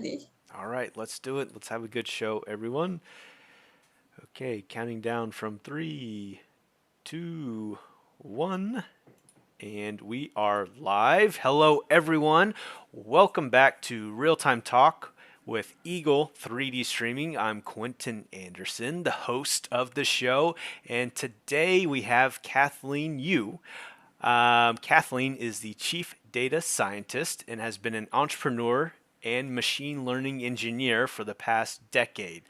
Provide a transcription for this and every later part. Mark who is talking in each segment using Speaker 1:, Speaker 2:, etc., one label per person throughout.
Speaker 1: ready.
Speaker 2: All right, let's do it. Let's have a good show, everyone. Okay, counting down from three, two, one, and we are live. Hello, everyone. Welcome back to Real Time Talk with Eagle 3D Streaming. I'm Quentin Anderson, the host of the show, and today we have Kathleen Yu. Kathleen is the chief data scientist and has been an entrepreneur and machine learning engineer for the past decade,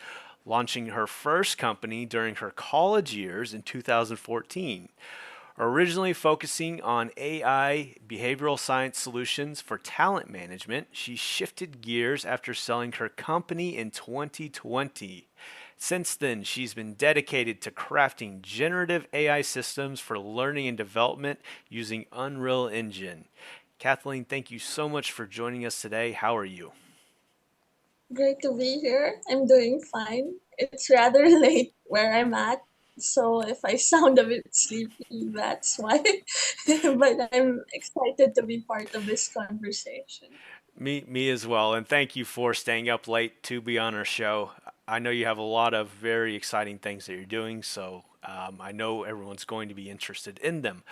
Speaker 2: launching her first company during her college years in 2014. Originally focusing on AI behavioral science solutions for talent management, she shifted gears after selling her company in 2020. Since then, she's been dedicated to crafting generative AI systems for learning and development using Unreal Engine. Kathleen, thank you so much for joining us today. How are you?
Speaker 1: Great to be here. I'm doing fine. It's rather late where I'm at, so if I sound a bit sleepy, that's why. But I'm excited to be part of this conversation.
Speaker 2: Me as well. And thank you for staying up late to be on our show. I know you have a lot of very exciting things that you're doing, so I know everyone's going to be interested in them.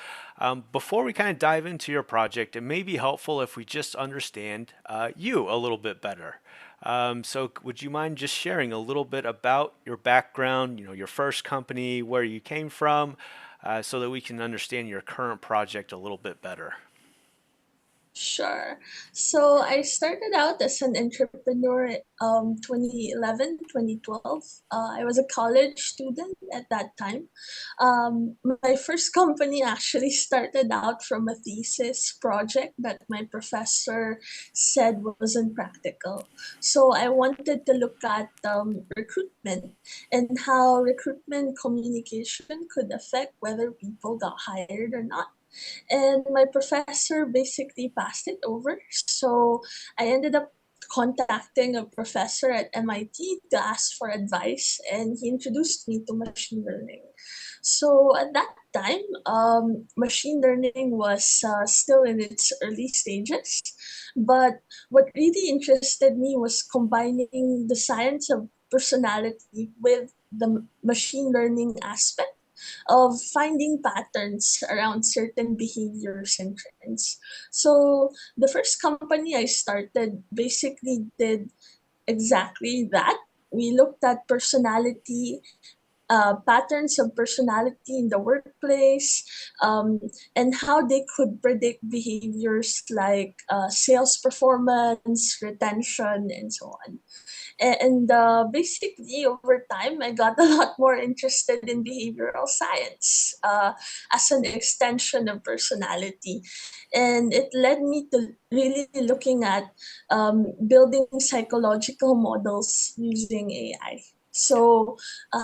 Speaker 2: Before we kind of dive into your project, it may be helpful if we just understand you a little bit better. So, would you mind just sharing a little bit about your background, your first company, where you came from, so that we can understand your current project a little bit better?
Speaker 1: Sure. So I started out as an entrepreneur 2011, 2012. I was a college student at that time. My first company actually started out from a thesis project that my professor said wasn't practical. So I wanted to look at recruitment and how recruitment communication could affect whether people got hired or not, and my professor basically passed it over. So I ended up contacting a professor at MIT to ask for advice, and he introduced me to machine learning. So at that time, machine learning was still in its early stages, but what really interested me was combining the science of personality with the machine learning aspect of finding patterns around certain behaviors and trends. So the first company I started basically did exactly that. We looked at personality, patterns of personality in the workplace, um, and how they could predict behaviors like sales performance, retention, and so on. And basically, over time, I got a lot more interested in behavioral science as an extension of personality. And it led me to really looking at building psychological models using AI. So,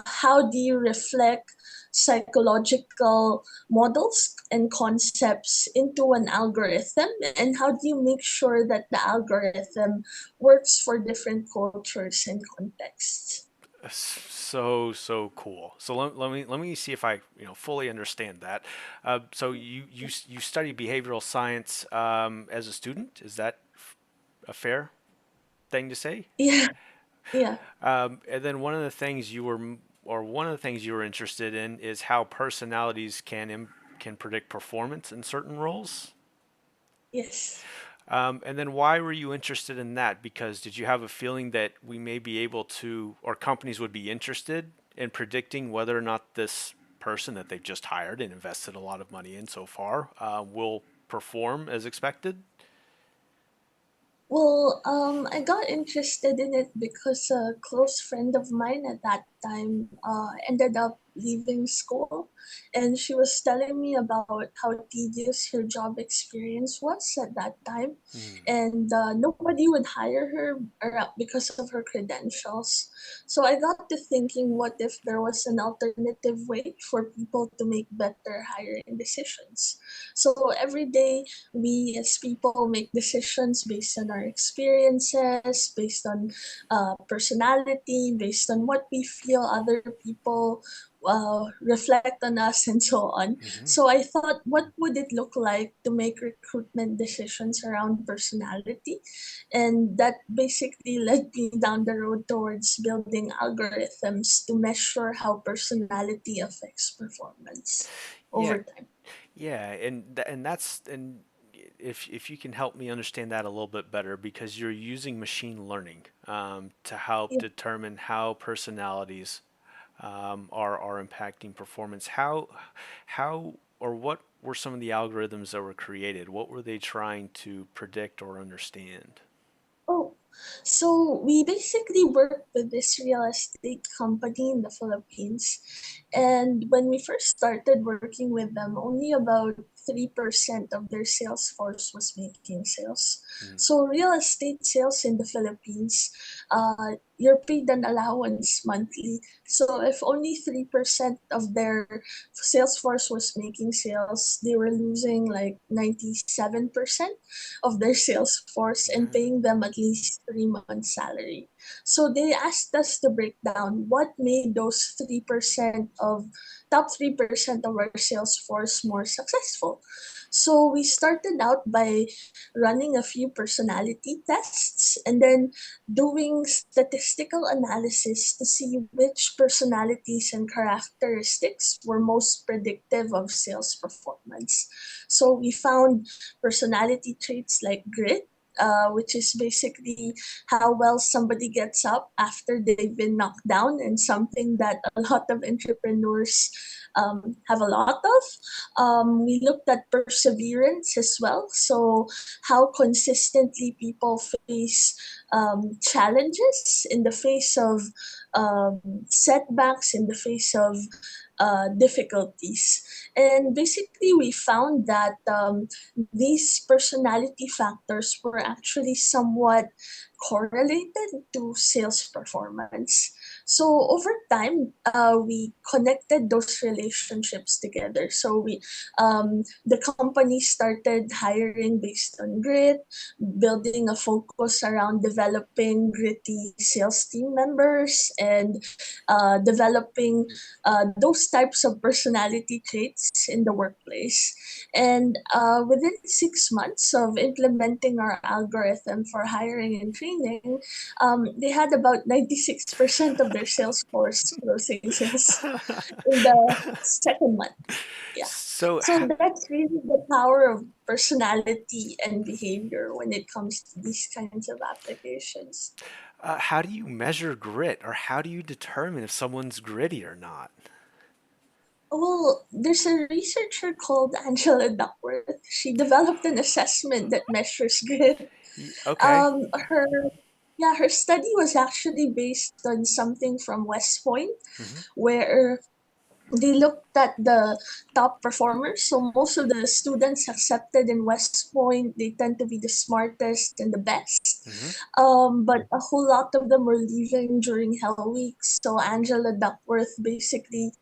Speaker 1: how do you reflect psychological models and concepts into an algorithm? And how do you make sure that the algorithm works for different cultures and contexts?
Speaker 2: So cool. So let me see if I fully understand that. So you study behavioral science as a student. Is that a fair thing to say?
Speaker 1: Yeah, yeah.
Speaker 2: And then one of the things you were interested in is how personalities can predict performance in certain roles.
Speaker 1: Yes.
Speaker 2: And then why were you interested in that? Because did you have a feeling that we may be able to, or companies would be interested in predicting whether or not this person that they've just hired and invested a lot of money in so far will perform as expected?
Speaker 1: Well, I got interested in it because a close friend of mine at that time ended up leaving school, and she was telling me about how tedious her job experience was at that time,
Speaker 2: Hmm.
Speaker 1: and nobody would hire her because of her credentials. So I got to thinking, what if there was an alternative way for people to make better hiring decisions? So every day we as people make decisions based on our experiences, based on personality, based on what we feel other people reflect on us and so on.
Speaker 2: Hmm.
Speaker 1: So I thought, what would it look like to make recruitment decisions around personality? And that basically led me down the road towards building algorithms to measure how personality affects performance
Speaker 2: Yeah,
Speaker 1: over time.
Speaker 2: yeah, and that's and if you can help me understand that a little bit better, because you're using machine learning to help
Speaker 1: Yeah.
Speaker 2: determine how personalities are impacting performance. How or what were some of the algorithms that were created? What were they trying to predict or understand?
Speaker 1: Oh, so we basically work with this real estate company in the Philippines. And when we first started working with them, only about 3% of their sales force was making sales.
Speaker 2: Mm.
Speaker 1: So, real estate sales in the Philippines, you're paid an allowance monthly. So, if only 3% of their sales force was making sales, they were losing like 97% of their sales force and paying them at least 3 months' salary. So they asked us to break down what made those 3% of top 3% of our sales force more successful. So we started out by running a few personality tests and then doing statistical analysis to see which personalities and characteristics were most predictive of sales performance. So we found personality traits like grit, which is basically how well somebody gets up after they've been knocked down, and something that a lot of entrepreneurs have a lot of. We looked at perseverance as well. So, how consistently people face challenges in the face of setbacks, in the face of difficulties. And basically, we found that these personality factors were actually somewhat correlated to sales performance. So over time, we connected those relationships together. So the company started hiring based on grit, building a focus around developing gritty sales team members, and developing those types of personality traits in the workplace. And within 6 months of implementing our algorithm for hiring and training, they had about 96% of their sales force closing sales in the second month. Yeah.
Speaker 2: So,
Speaker 1: So that's really the power of personality and behavior when it comes to these kinds of applications.
Speaker 2: how do you measure grit, or how do you determine if someone's gritty or not?
Speaker 1: Well, there's a researcher called Angela Duckworth. She developed an assessment that measures grit.
Speaker 2: Okay.
Speaker 1: Her yeah, her study was actually based on something from West Point,
Speaker 2: Hmm.
Speaker 1: where they looked at the top performers. So most of the students accepted in West Point, they tend to be the smartest and the best.
Speaker 2: Hmm.
Speaker 1: But a whole lot of them were leaving during Hell Week. So Angela Duckworth basically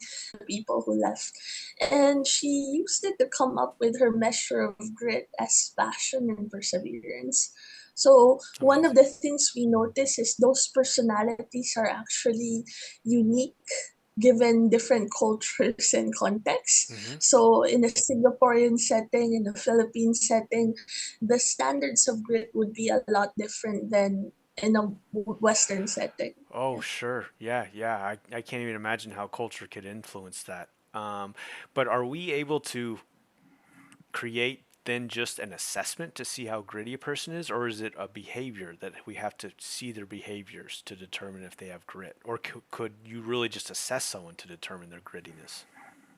Speaker 1: people who left. And she used it to come up with her measure of grit as passion and perseverance. So one of
Speaker 2: Amazing.
Speaker 1: the things we notice is those personalities are actually unique given different cultures and contexts.
Speaker 2: Hmm.
Speaker 1: So in a Singaporean setting, in a Philippine setting, the standards of grit would be a lot different than in a Western setting.
Speaker 2: Oh,
Speaker 1: Yeah.
Speaker 2: sure. Yeah, yeah. I can't even imagine how culture could influence that. But are we able to create then just an assessment to see how gritty a person is, or is it a behavior that we have to see their behaviors to determine if they have grit? Or could you really just assess someone to determine their grittiness?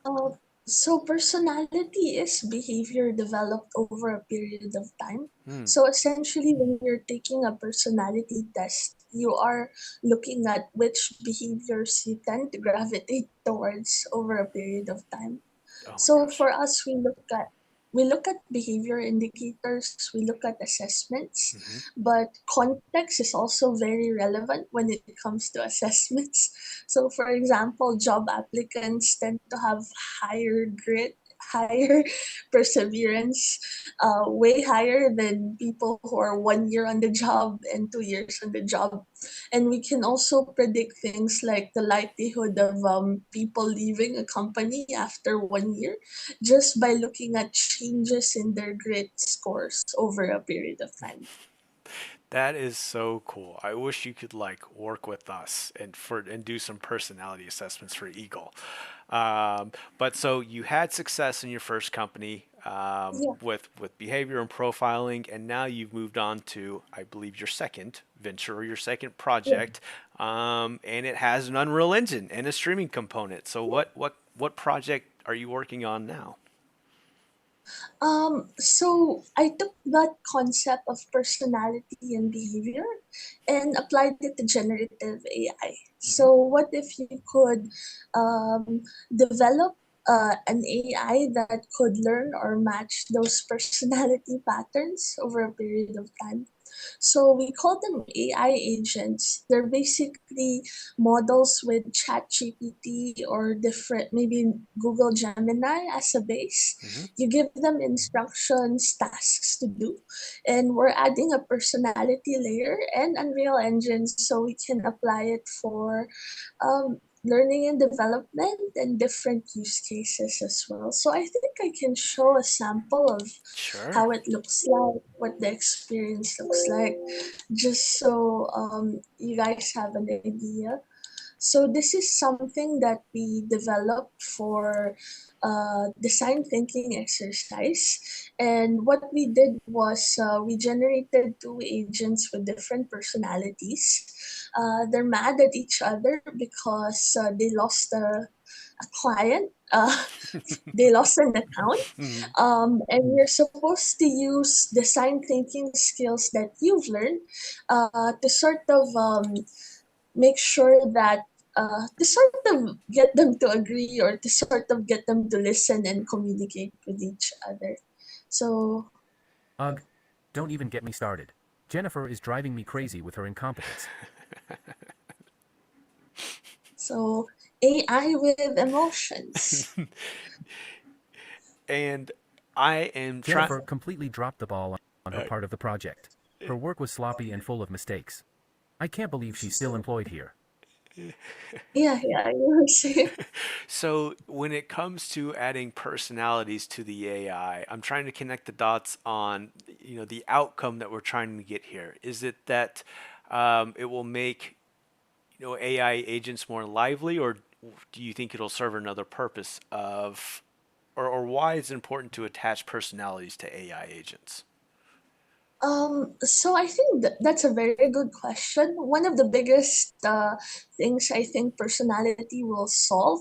Speaker 1: Uh, so personality is behavior developed over a period of time.
Speaker 2: Hmm.
Speaker 1: So essentially, when you're taking a personality test, you are looking at which behaviors you tend to gravitate towards over a period of time.
Speaker 2: Oh my
Speaker 1: So
Speaker 2: gosh.
Speaker 1: for us, we look at behavior indicators, we look at assessments,
Speaker 2: Hmm.
Speaker 1: but context is also very relevant when it comes to assessments. So for example, job applicants tend to have higher grit higher perseverance, way higher than people who are 1 year on the job and 2 years on the job. And we can also predict things like the likelihood of people leaving a company after 1 year just by looking at changes in their grit scores over a period of time.
Speaker 2: That is so cool. I wish you could like work with us and do some personality assessments for Eagle. But so you had success in your first company
Speaker 1: Yeah,
Speaker 2: with behavior and profiling, and now you've moved on to, I believe, your second venture or your second
Speaker 1: yeah.
Speaker 2: project, and it has an Unreal Engine and a streaming component. So what project are you working on now?
Speaker 1: So I took that concept of personality and behavior and applied it to generative AI.
Speaker 2: Hmm.
Speaker 1: So what if you could um, develop an AI that could learn or match those personality patterns over a period of time? So we call them AI agents. They're basically models with ChatGPT or different, maybe Google Gemini as a base.
Speaker 2: Hmm.
Speaker 1: You give them instructions, tasks to do, and we're adding a personality layer and Unreal Engine so we can apply it for learning and development and different use cases as well. So I think I can show a sample of
Speaker 2: Sure.
Speaker 1: how it looks like, what the experience looks like, just so you guys have an idea. So this is something that we developed for design thinking exercise. And what we did was we generated two agents with different personalities. They're mad at each other because they lost a client. They lost an account.
Speaker 2: Hmm.
Speaker 1: And you're supposed to use design thinking skills that you've learned to sort of make sure that to sort of get them to agree or to sort of get them to listen and communicate with each other. So,
Speaker 3: Ugh, don't even get me started. Jennifer is driving me crazy with her incompetence.
Speaker 1: so AI with emotions.
Speaker 2: And I am trying.
Speaker 3: Jennifer completely dropped the ball on her part of the project. Her work was sloppy and full of mistakes. I can't believe she's still employed here.
Speaker 1: Yeah, yeah, you were saying.
Speaker 2: So when it comes to adding personalities to the AI, I'm trying to connect the dots on, the outcome that we're trying to get here. Is it that it will make, AI agents more lively, or do you think it'll serve another purpose or why it's important to attach personalities to AI agents?
Speaker 1: So I think that's a very good question. One of the biggest things I think personality will solve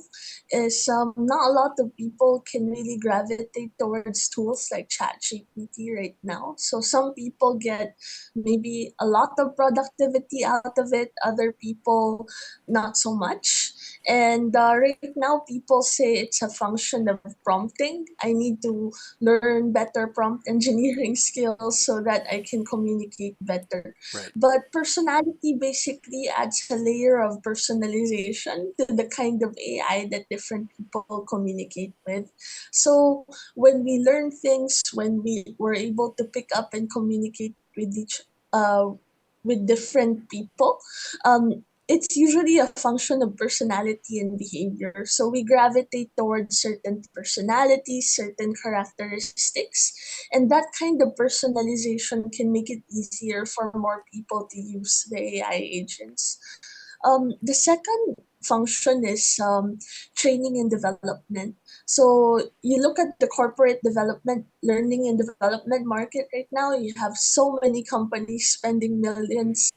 Speaker 1: is not a lot of people can really gravitate towards tools like ChatGPT right now. So some people get maybe a lot of productivity out of it, other people not so much. And right now, people say it's a function of prompting. I need to learn better prompt engineering skills so that I can communicate better.
Speaker 2: Right.
Speaker 1: But personality basically adds a layer of personalization to the kind of AI that different people communicate with. So when we learn things, when we were able to pick up and communicate uh, with different people, it's usually a function of personality and behavior. So we gravitate towards certain personalities, certain characteristics, and that kind of personalization can make it easier for more people to use the AI agents. The second function is training and development. So you look at the corporate development, learning and development market right now, you have so many companies spending millions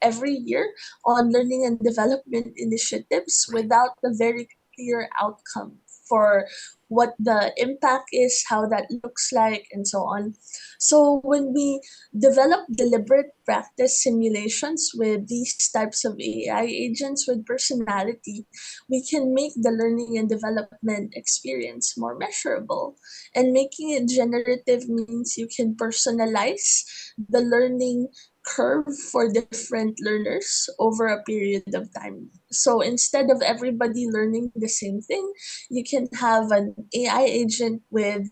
Speaker 1: every year on learning and development initiatives
Speaker 2: Right.
Speaker 1: without a very clear outcome for what the impact is, how that looks like, and so on. So when we develop deliberate practice simulations with these types of AI agents with personality, we can make the learning and development experience more measurable. And making it generative means you can personalize the learning curve for different learners over a period of time. So instead of everybody learning the same thing, you can have an AI agent with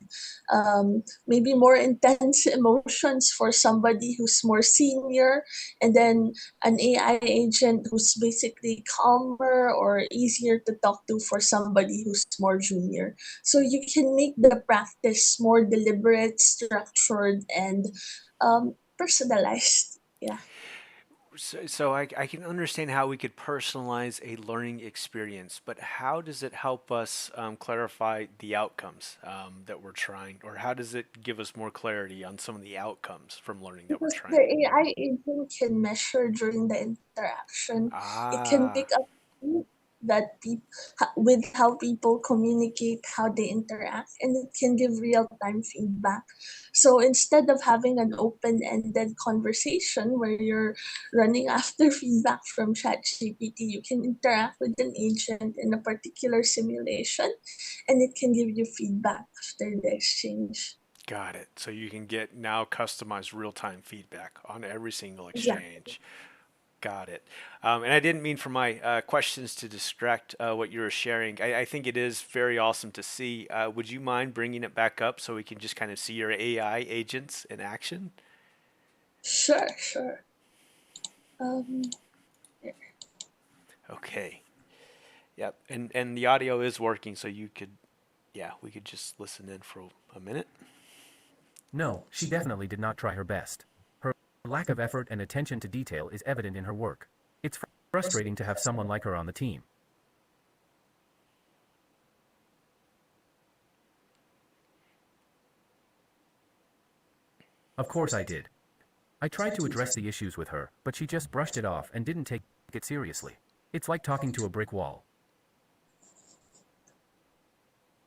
Speaker 1: maybe more intense emotions for somebody who's more senior, and then an AI agent who's basically calmer or easier to talk to for somebody who's more junior. So you can make the practice more deliberate, structured, and personalized. Yeah.
Speaker 2: So I can understand how we could personalize a learning experience, but how does it help us clarify the outcomes that we're trying, or how does it give us more clarity on some of the outcomes from learning that we're
Speaker 1: Because
Speaker 2: trying?
Speaker 1: the AI agent can measure during the interaction. It can
Speaker 2: Ah,
Speaker 1: pick up that with how people communicate, how they interact, and it can give real-time feedback. So instead of having an open-ended conversation where you're running after feedback from ChatGPT, you can interact with an agent in a particular simulation, and it can give you feedback after the exchange.
Speaker 2: got it. So you can get now customized real-time feedback on every single
Speaker 1: Exactly.
Speaker 2: exchange. Got it. And I didn't mean for my questions to distract what you were sharing. I think it is very awesome to see. Would you mind bringing it back up so we can just kind of see your AI agents in action?
Speaker 1: Sure, sure. Um,
Speaker 2: Okay. Yep. And the audio is working, so you could, yeah, we could just listen in for a minute.
Speaker 3: No, she definitely did not try her best. Her lack of effort and attention to detail is evident in her work. It's frustrating to have someone like her on the team. Of course I did. I tried to address the issues with her, but she just brushed it off and didn't take it seriously. It's like talking to a brick wall.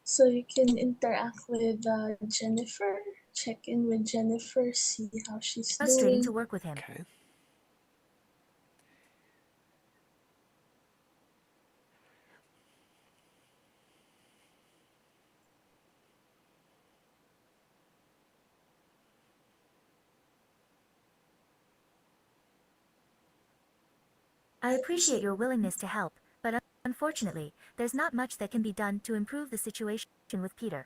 Speaker 1: so you can interact with Jennifer, check in with Jennifer, see how she's
Speaker 4: Frustrating to
Speaker 1: doing.
Speaker 4: work with him.
Speaker 2: Okay.
Speaker 4: I appreciate your willingness to help, but unfortunately, there's not much that can be done to improve the situation with Peter.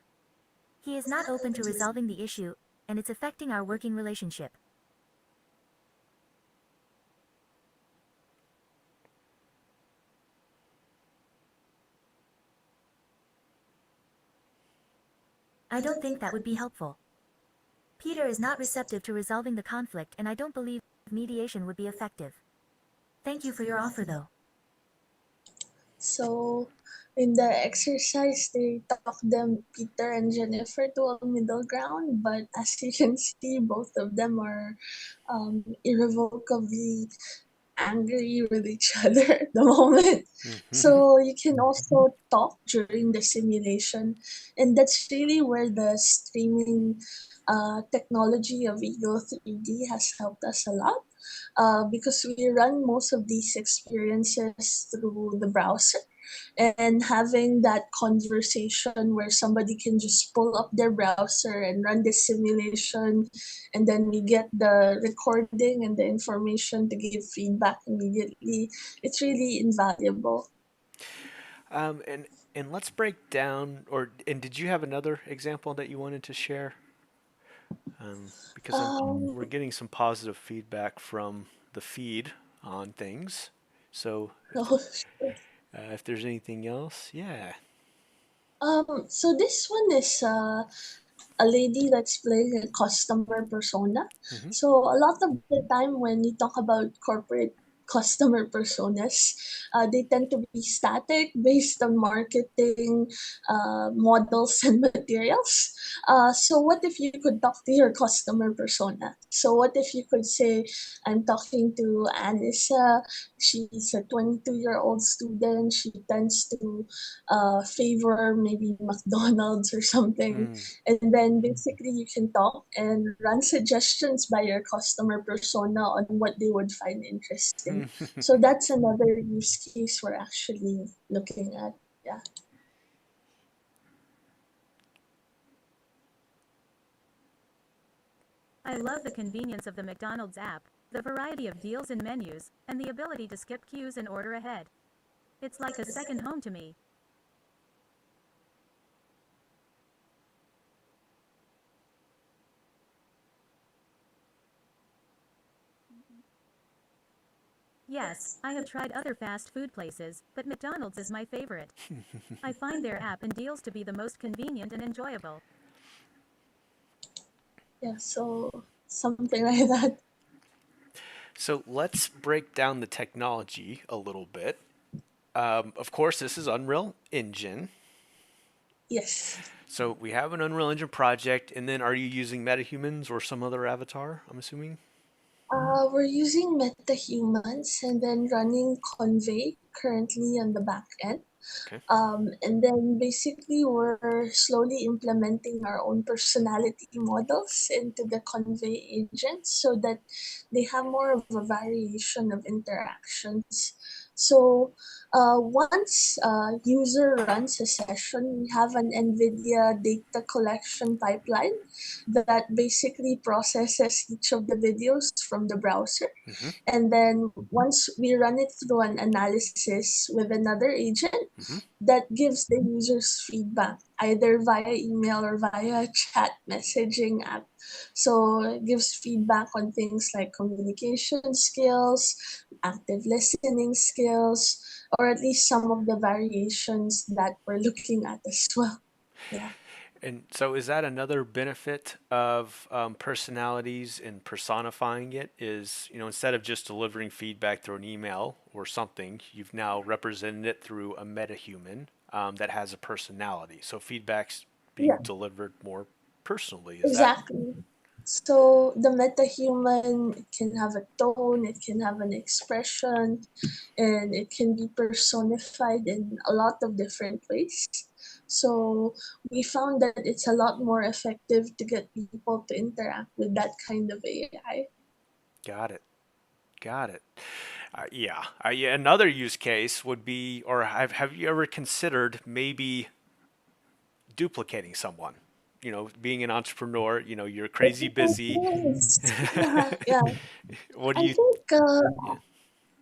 Speaker 4: He is not open to resolving the issue, and it's affecting our working relationship. I don't think that would be helpful. Peter is not receptive to resolving the conflict, and I don't believe mediation would be effective. Thank you for your offer, though.
Speaker 1: So in the exercise, they talk them Peter and Jennifer to a middle ground, but as you can see, both of them are irrevocably angry with each other at the moment.
Speaker 2: Mm-hmm.
Speaker 1: So you can also talk during the simulation, and that's really where the streaming technology of Eagle 3D has helped us a lot. Because we run most of these experiences through the browser, and having that conversation where somebody can just pull up their browser and run the simulation, and then we get the recording and the information to give feedback immediately, it's really invaluable.
Speaker 2: Um, and and let's break down, and did you have another example that you wanted to share? Because
Speaker 1: um
Speaker 2: we're getting some positive feedback from the feed on things. So if there's anything else, yeah.
Speaker 1: so this one is a lady that's playing a customer persona.
Speaker 2: Mm-hmm.
Speaker 1: So a lot of the time when you talk about corporate customer personas, they tend to be static based on marketing models and materials. So what if you could talk to your customer persona? So what if you could say, I'm talking to Anissa. She's a 22-year-old student. She tends to favor maybe McDonald's or something,
Speaker 2: Mm.
Speaker 1: and then basically you can talk and run suggestions by your customer persona on what they would find interesting. So that's another use case we're actually looking at. Yeah.
Speaker 5: I love the convenience of the McDonald's app, the variety of deals and menus, and the ability to skip queues and order ahead. It's like a second home to me. Yes, I have tried other fast food places, but McDonald's is my favorite. I find their app and deals to be the most convenient and enjoyable.
Speaker 1: Yeah, so something like that.
Speaker 2: So let's break down the technology a little bit. Of course, this is Unreal Engine.
Speaker 1: Yes.
Speaker 2: So we have an Unreal Engine project, and then are you using MetaHumans or some other avatar, I'm assuming?
Speaker 1: We're using MetaHumans and then running Convey currently on the back end.
Speaker 2: Okay.
Speaker 1: And then basically we're slowly implementing our own personality models into the Convey agents so that they have more of a variation of interactions. So once a user runs a session, we have an NVIDIA data collection pipeline that basically processes each of the videos from the browser.
Speaker 2: Mm-hmm.
Speaker 1: And then once we run it through an analysis with another agent,
Speaker 2: Mm-hmm.
Speaker 1: that gives the users feedback either via email or via chat messaging app. So it gives feedback on things like communication skills, active listening skills, or at least some of the variations that we're looking at as well. Yeah.
Speaker 2: And so is that another benefit of personalities and personifying it is, instead of just delivering feedback through an email or something, you've now represented it through a metahuman that has a personality. So feedback's being
Speaker 1: Yeah.
Speaker 2: delivered more personally. Is that?
Speaker 1: Exactly. So the metahuman can have a tone, it can have an expression, and it can be personified in a lot of different ways. So we found that it's a lot more effective to get people to interact with that kind of AI.
Speaker 2: Got it. Got it. Yeah. Another use case would be, or have you ever considered maybe duplicating someone? Being an entrepreneur, you're crazy busy.
Speaker 1: Yes. Yeah.
Speaker 2: What do
Speaker 1: I
Speaker 2: you?
Speaker 1: think
Speaker 2: Yeah.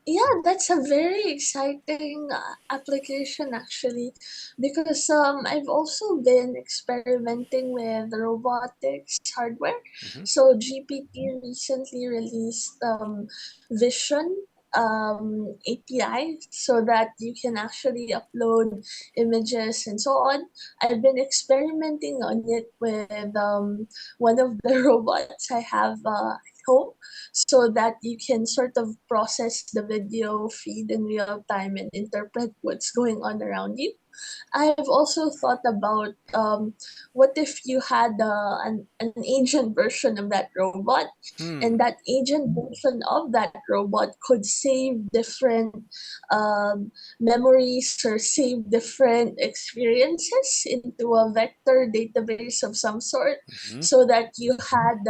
Speaker 1: yeah, that's a very exciting application actually, because I've also been experimenting with robotics hardware.
Speaker 2: Hmm.
Speaker 1: So GPT recently released Vision API so that you can actually upload images and so on. I've been experimenting on it with one of the robots I have at home so that you can sort of process the video feed in real time and interpret what's going on around you. I've also thought about what if you had an agent version of that robot,
Speaker 2: Hmm.
Speaker 1: and that agent version of that robot could save different memories or save different experiences into a vector database of some sort,
Speaker 2: Hmm.
Speaker 1: so that you had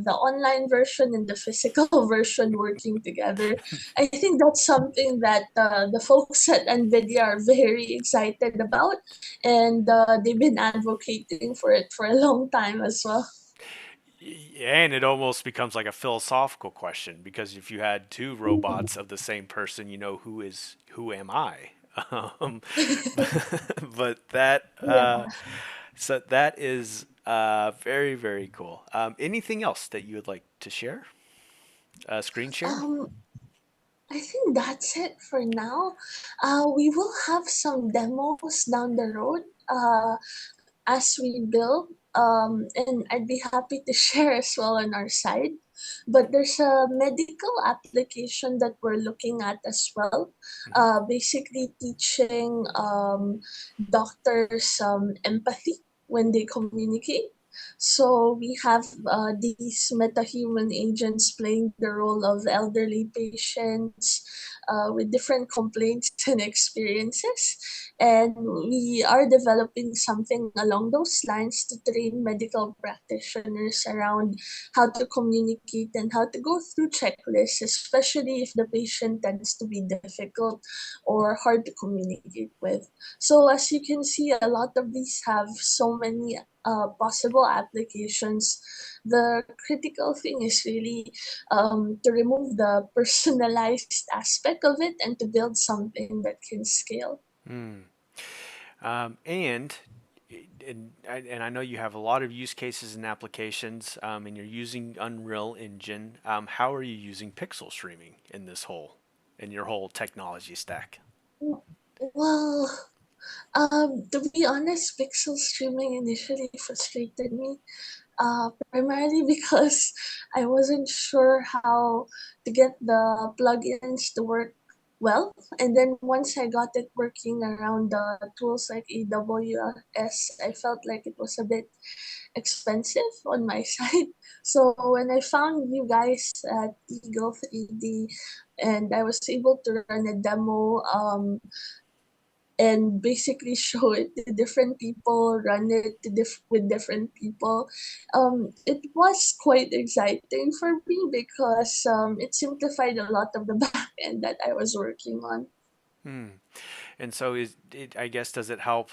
Speaker 1: the online version and the physical version working together. I think that's something that the folks at NVIDIA are very excited about, and they've been advocating for it for a long time as well.
Speaker 2: And it almost becomes like a philosophical question because if you had two robots of the same person, who am I? Um, but
Speaker 1: Yeah.
Speaker 2: so that is very, very cool. Anything else that you would like to share? Screen share?
Speaker 1: Um, I think that's it for now. We will have some demos down the road as we build, and I'd be happy to share as well on our side. But there's a medical application that we're looking at as well,
Speaker 2: Hmm.
Speaker 1: basically teaching doctors empathy when they communicate. So we have these metahuman agents playing the role of elderly patients with different complaints and experiences. And we are developing something along those lines to train medical practitioners around how to communicate and how to go through checklists, especially if the patient tends to be difficult or hard to communicate with. So, as you can see, a lot of these have so many possible applications. The critical thing is really to remove the personalized aspect of it and to build something that can scale.
Speaker 2: Hmm. And I know you have a lot of use cases and applications, and you're using Unreal Engine. How are you using pixel streaming in your whole technology stack?
Speaker 1: Well, to be honest, pixel streaming initially frustrated me, primarily because I wasn't sure how to get the plugins to work well. And then once I got it working around the tools like AWS, I felt like it was a bit expensive on my side. So when I found you guys at Eagle 3D and I was able to run a demo, and basically show it to different people, run it with different people. It was quite exciting for me because it simplified a lot of the back end that I was working on.
Speaker 2: Hmm. And so I guess, does it help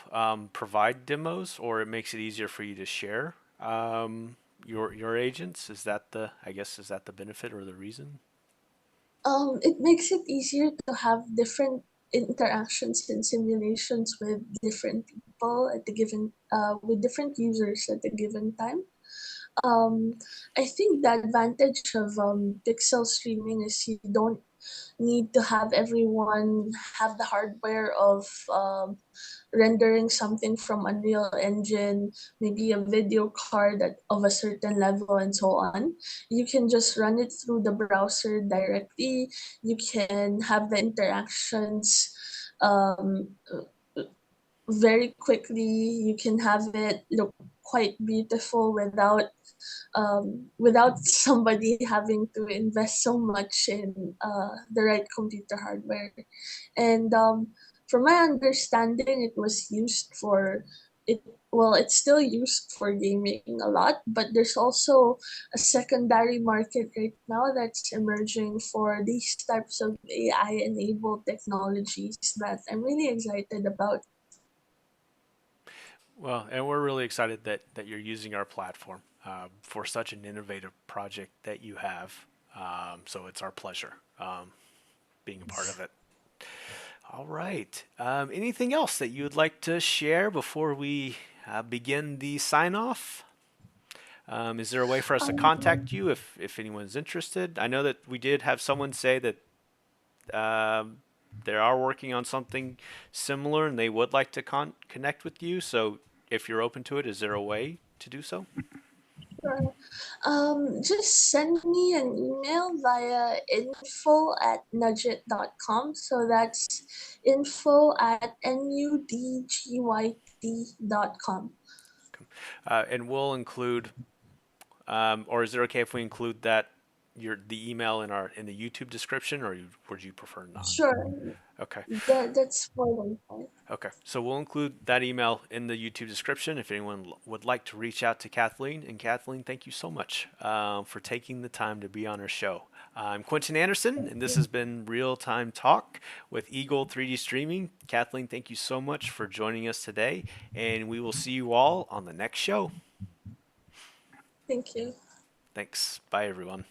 Speaker 2: provide demos, or it makes it easier for you to share your agents? Is that the benefit or the reason?
Speaker 1: It makes it easier to have different interactions and simulations with different people at the given with different users at the given time. Um, I think the advantage of pixel streaming is you don't need to have everyone have the hardware of rendering something from Unreal Engine, maybe a video card of a certain level, and so on. You can just run it through the browser directly. You can have the interactions um, very quickly. You can have it look quite beautiful without somebody having to invest so much in the right computer hardware. And from my understanding, it was used for it. Well, it's still used for gaming a lot, but there's also a secondary market right now that's emerging for these types of AI-enabled technologies that I'm really excited about.
Speaker 2: Well, and we're really excited that you're using our platform for such an innovative project that you have. So it's our pleasure being a part of it. All right. Anything else that you would like to share before we begin the sign off? Is there a way for us to
Speaker 1: Um,
Speaker 2: contact you if anyone's interested? I know that we did have someone say that um, they are working on something similar and they would like to connect with you. So if you're open to it, is there a way to do so?
Speaker 1: Sure. Just send me an email via info@nudget.com. So that's info@nudgyt.com.
Speaker 2: And we'll include, or is it okay if we include that the email in the YouTube description, or would you prefer not?
Speaker 1: Sure,
Speaker 2: Okay.
Speaker 1: that's more than fine.
Speaker 2: Okay, so we'll include that email in the YouTube description if anyone would like to reach out to Kathleen. And Kathleen, thank you so much for taking the time to be on our show. I'm Quentin Anderson, and this has been Real Time Talk with Eagle 3D Streaming. Kathleen, thank you so much for joining us today, and we will see you all on the next show.
Speaker 1: Thank you.
Speaker 2: Thanks. Bye, everyone.